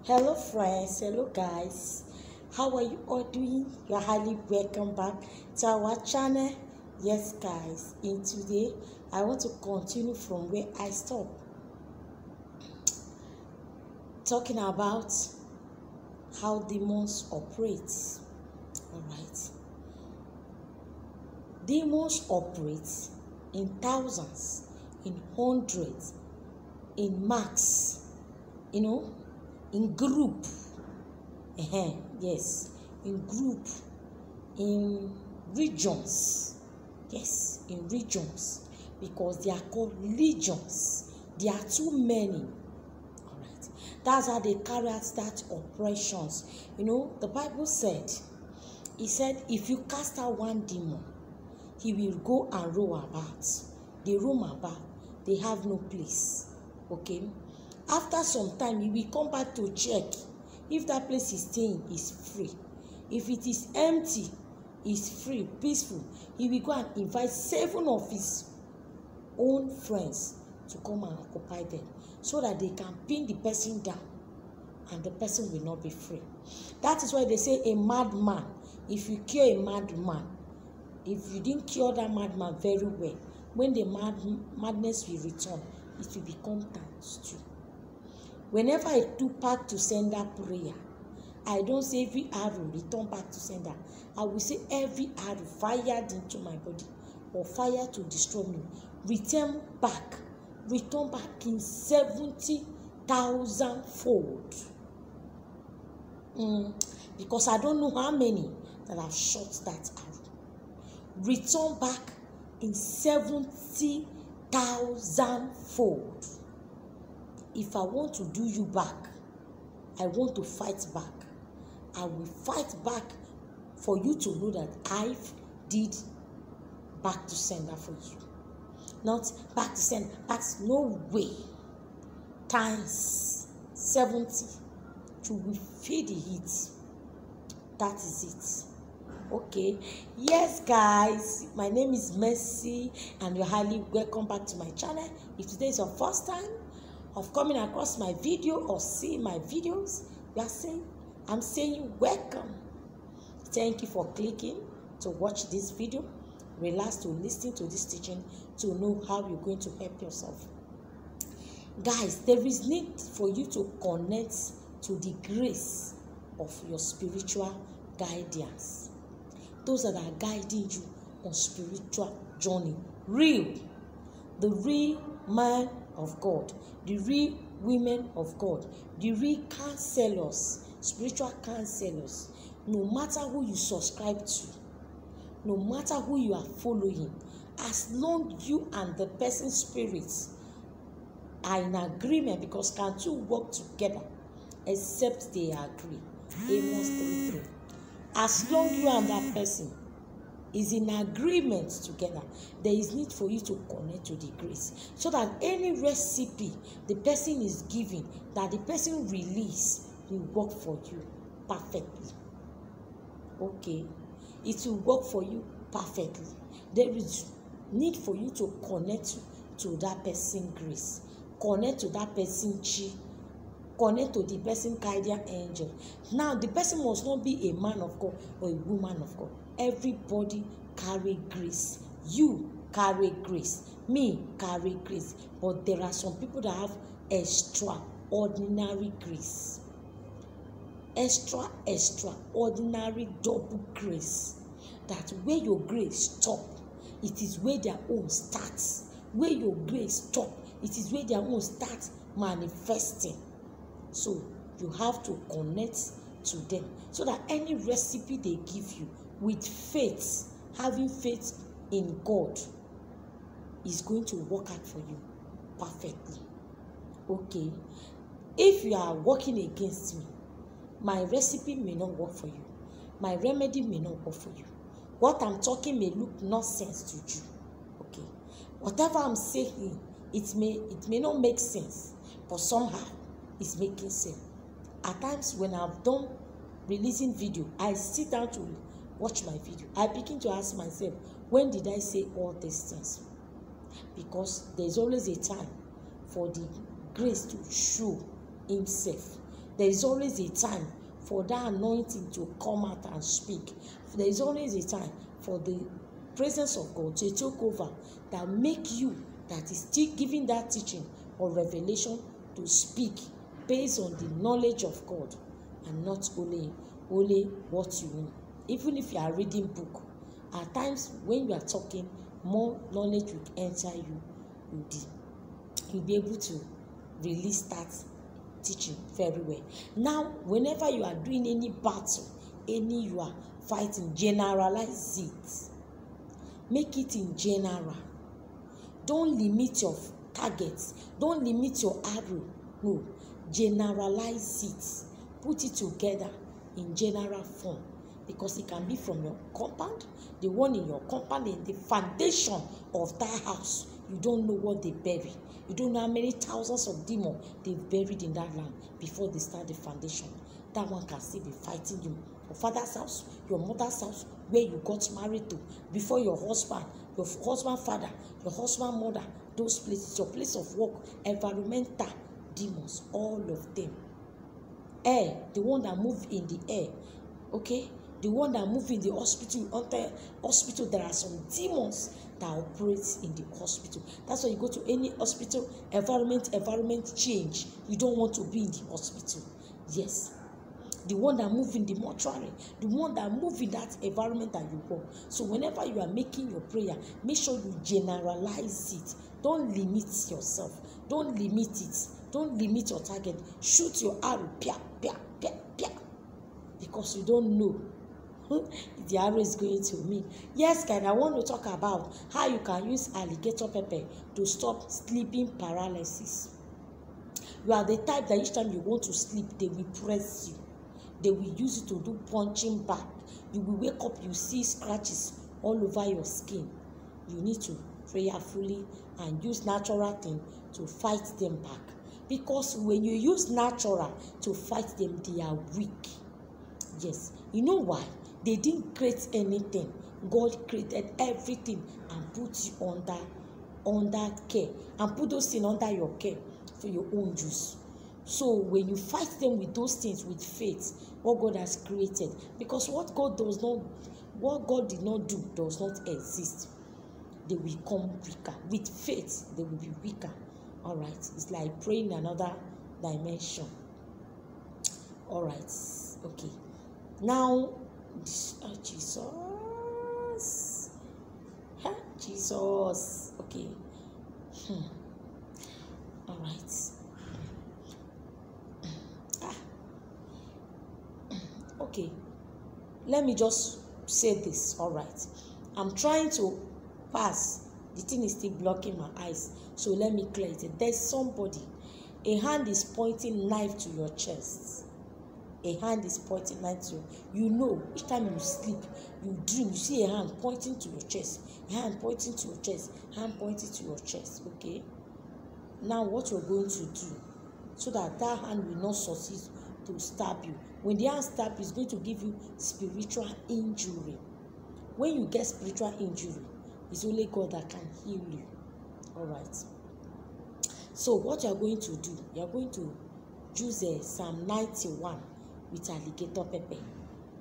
Hello friends, hello guys, how are you all doing? You're highly welcome back to our channel. Yes guys, in today I want to continue from where I stopped, talking about how demons operate. Alright, demons operate in thousands, in hundreds, in mass, in group. Yes, in group, in regions. Yes, in regions, because they are called legions. There are too many. All right, that's how they carry out that operations. The Bible said, he said, if you cast out one demon, he will go and roam about. They roam about. They have no place. Okay. After some time, he will come back to check if that place is staying is free. If it is empty, is free, peaceful, he will go and invite 7 of his own friends to come and occupy them, so that they can pin the person down and the person will not be free. That is why they say a madman, if you cure a madman, if you didn't cure that madman very well, when the madness will return, it will become times 2. Whenever I do back to sender prayer, I don't say every arrow return back to sender. I will say every arrow fired into my body or fire to destroy me, return back in 70,000 fold. Because I don't know how many that have shot that arrow. Return back in 70,000 fold. If I want to do you back, I want to fight back, I will fight back for you to know that I did back to sender for you. Not back to sender, that's no way. Times 70 to feed the heat. That is it. Okay. Yes guys, my name is Mercy and you're highly welcome back to my channel. If today is your first time of coming across my video or seeing my videos, I'm saying welcome. Thank you for clicking to watch this video. Relax to listen to this teaching to know how you're going to help yourself. Guys, there is need for you to connect to the grace of your spiritual guidance. Those that are guiding you on spiritual journey. The real man of God, the real women of God, the real counselors, spiritual counselors. No matter who you subscribe to, no matter who you are following, as long you and the person's spirits are in agreement, because can two work together except they agree? Amos 3:3. As long you and that person is in agreement together, there is need for you to connect to the grace, so that any recipe the person is giving, that the person release, will work for you perfectly. Okay, it will work for you perfectly. There is need for you to connect to that person grace, connect to that person chi, connect to the person guardian angel. Now the person must not be a man of God or a woman of God. Everybody carry grace. You carry grace, me carry grace, but there are some people that have extraordinary grace, extraordinary double grace, that where your grace stop, it is where their own starts. Where your grace stop, it is where their own starts manifesting. So you have to connect to them, so that any recipe they give you with faith, having faith in God, is going to work out for you perfectly. Okay, if you are working against me, my recipe may not work for you, my remedy may not work for you, what I'm talking may look nonsense to you. Okay, whatever I'm saying, it may not make sense, but somehow it's making sense. At times when I've done releasing video, I sit down to watch my video, I begin to ask myself, when did I say all these things? Because there's always a time for the grace to show himself. There is always a time for that anointing to come out and speak. There is always a time for the presence of God to take over, that make you that is still giving that teaching or revelation to speak based on the knowledge of God, and not only what you know. Even if you are reading book, at times when you are talking, more knowledge will enter you. You'll be able to release that teaching very well. Now, whenever you are doing any battle, you are fighting, generalize it. Make it in general. Don't limit your targets. Don't limit your arrow. No, generalize it. Put it together in general form, because it can be from your compound, the one in your compound, in the foundation of that house. You don't know what they bury. You don't know how many thousands of demons they've buried in that land before they start the foundation. That one can still be fighting you. Your father's house, your mother's house, where you got married to, before your husband father, your husband mother, those places, your place of work, environmental demons, all of them. Air, the one that move in the air, okay? The one that move in the hospital, hospital, there are some demons that operate in the hospital. That's why you go to any hospital, environment change. You don't want to be in the hospital. Yes. The one that move in the mortuary, the one that move in that environment that you work. So whenever you are making your prayer, make sure you generalize it. Don't limit yourself. Don't limit it. Don't limit your target. Shoot your arrow, pia, pia, pia, pia. Because you don't know the arrow is going to mean. Yes, guys, I want to talk about how you can use alligator pepper to stop sleeping paralysis. You are the type that each time you want to sleep, they will press you. They will use it to do punching bag. You will wake up, you see scratches all over your skin. You need to prayerfully and use natural thing to fight them back. Because when you use natural to fight them, they are weak. Yes. You know why? They didn't create anything. God created everything and put you under care, and put those things under your care for your own use. So when you fight them with those things with faith, what God has created, because what God did not do does not exist, they will become weaker. With faith, they will be weaker. All right. It's like praying another dimension. All right. Okay. Now, Jesus. Jesus. Okay. All right. Okay. Let me just say this. All right. I'm trying to pass. The thing is still blocking my eyes. So let me clear it. There's somebody. A hand is pointing knife to your chest. A hand is pointing knife to you. You know, each time you sleep, you dream, you see a hand pointing to your chest. A hand pointing to your chest. Hand pointing to your chest. Okay? Now what you're going to do, so that that hand will not succeed to stab you. When the hand stab you, it's going to give you spiritual injury. When you get spiritual injury, it's only God that can heal you. All right. So what you are going to do, you are going to use Psalm 91 with alligator pepper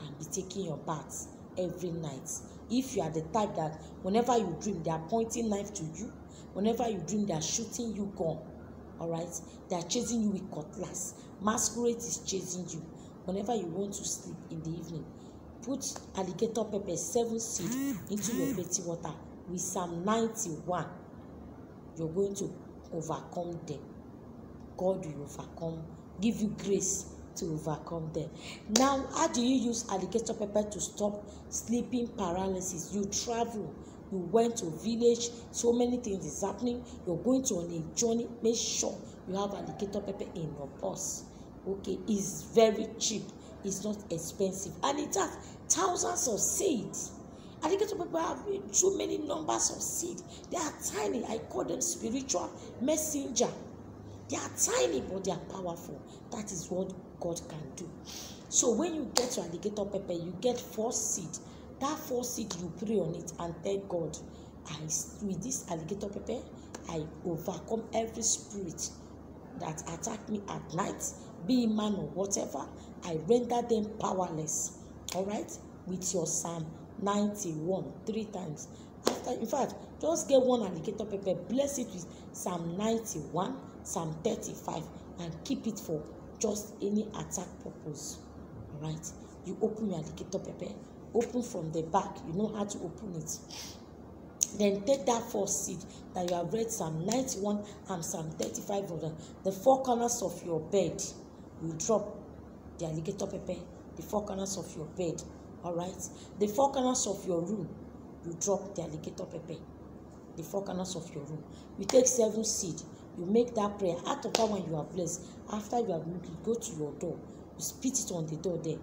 and be taking your bath every night. If you are the type that whenever you dream, they are pointing knife to you. Whenever you dream, they are shooting you gun. All right. They are chasing you with cutlass. Masquerade is chasing you. Whenever you want to sleep in the evening, put alligator pepper 7 seeds into your dirty water with Psalm 91. You're going to overcome them. God will overcome, give you grace to overcome them. Now, how do you use alligator pepper to stop sleeping paralysis? You travel, you went to a village, so many things is happening. You're going to on a journey. Make sure you have alligator pepper in your purse. Okay, it's very cheap. It's not expensive, and it has thousands of seeds. Alligator pepper have so many numbers of seeds. They are tiny. I call them spiritual messenger. They are tiny, but they are powerful. That is what God can do. So when you get your alligator pepper, you get 4 seeds. That 4 seeds, you pray on it and thank God. With this alligator pepper, I overcome every spirit that attack me at night, be it man or whatever, I render them powerless. All right, with your Psalm 91 3 times. After, in fact, just get one alligator pepper, bless it with Psalm 91, Psalm 35, and keep it for just any attack purpose. All right, you open your alligator pepper, open from the back, you know how to open it. Then take that first seed that you have read Psalm 91 and Psalm 35 of the 4 corners of your bed. You drop the alligator pepper, the 4 corners of your bed. All right, the 4 corners of your room, you drop the alligator pepper, the 4 corners of your room. You take 7 seed, you make that prayer. Out of that one you are blessed. After you have moved, you go to your door, you spit it on the door there.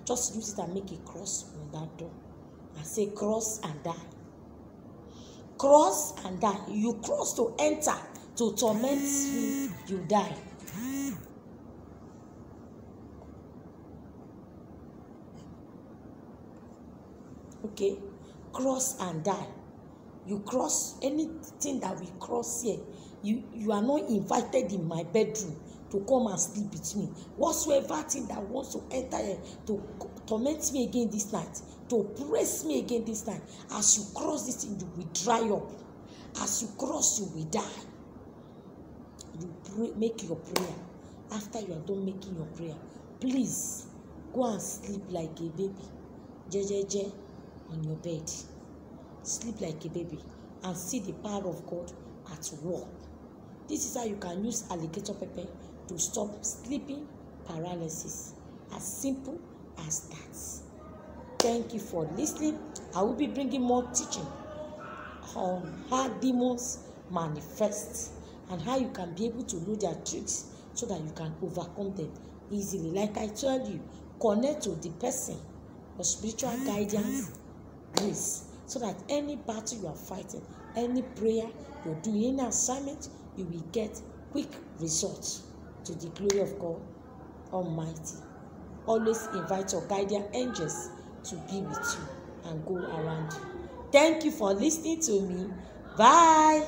Just use it and make a cross on that door and say, cross and die. Cross and die. You cross to enter, to torment me, you die. Okay, cross and die. You cross anything that we cross here. You are not invited in my bedroom to come and sleep with me. Whatsoever thing that wants to enter here to torment me again this night, to press me again this night, as you cross this thing, you will dry up. As you cross, you will die. You pray, make your prayer. After you are done making your prayer, please go and sleep like a baby. Jejeje on your bed. Sleep like a baby and see the power of God at work. This is how you can use alligator pepper to stop sleeping paralysis. As simple as that. Thank you for listening. I will be bringing more teaching on how demons manifest and how you can be able to know their tricks so that you can overcome them easily. Like I told you, connect to the person, your spiritual guidance, grace, so that any battle you are fighting, any prayer you're doing, any assignment, you will get quick results to the glory of God Almighty. Always invite your guardian angels to be with you and go around you. Thank you for listening to me. Bye.